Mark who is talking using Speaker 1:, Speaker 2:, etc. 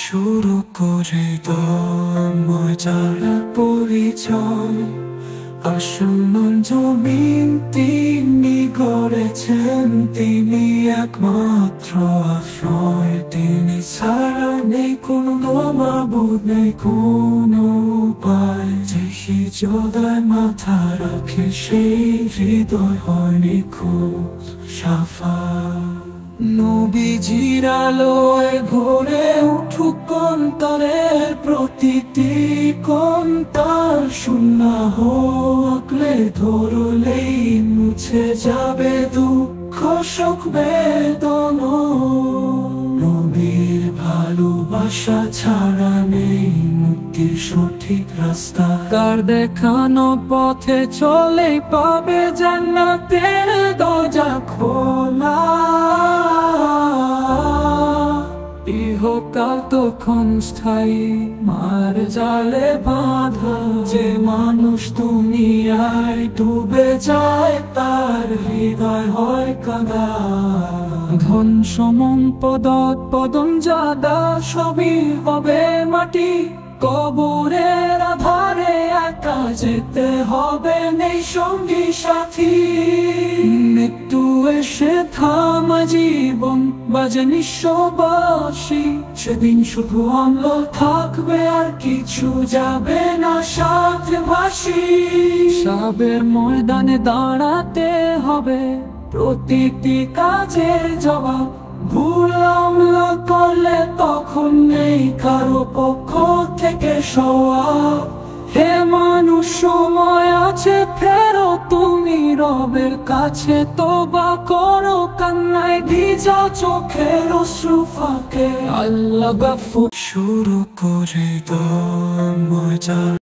Speaker 1: শুরু করে মজার পরিচয়। আসমান জমিন তিনি গড়েছেন, তিনি একমাত্র আশ্রয়। তিনি ছাড়া নেই কোনো মাবুদ, নেই কোনো উপায়। যে সিজদায় মাথা রাখে সেই হৃদয় হয় নিখুঁত সাফাই। নবীজির আলোয় ভরে উঠুক অন্তরের প্রতিটি কোণ, তার সুন্নাহ আঁকলে ধরলেই মুছে যাবে দুঃখ শোক বেদনা। নবীর ভালোবাসা ছাড়া নেই মুক্তির সঠিক রাস্তা। তার দেখানো পথে চলে পাবে জান্নাতের দরজা খোলা। ইহকাল তখন স্থায়ী, মার জালে বাঁধা। যে মানুষ দুনিয়ায় ডুবে যায়, তার হৃদয় হয় কাঁদা। ধন সম্পদ পদন জাদা সবই হবে মাটি। কবরের আধারে একা যেতে হবে, নেই সঙ্গী সাথী। মৃত্যু এসে থামা জীবন বাজে নিঃস্ববাসী। সেদিন শুধু আমল থাকবে, আর কিছু যাবে না সাথে ভাসি। হিসাবের ময়দানে দাঁড়াতে হবে, প্রতিটি কাজের জবাব। ভুল আমল করলে তখন নেই কারো পক্ষ থেকে সওয়াব। হে মানুষ, সময় আছে, ফেরো তুমি রবের কাছে। তওবা করো, কান্নায় ভিজা চোখের অশ্রু ফাঁকে। আল্লাহ গাফুর। শুরু করে মজার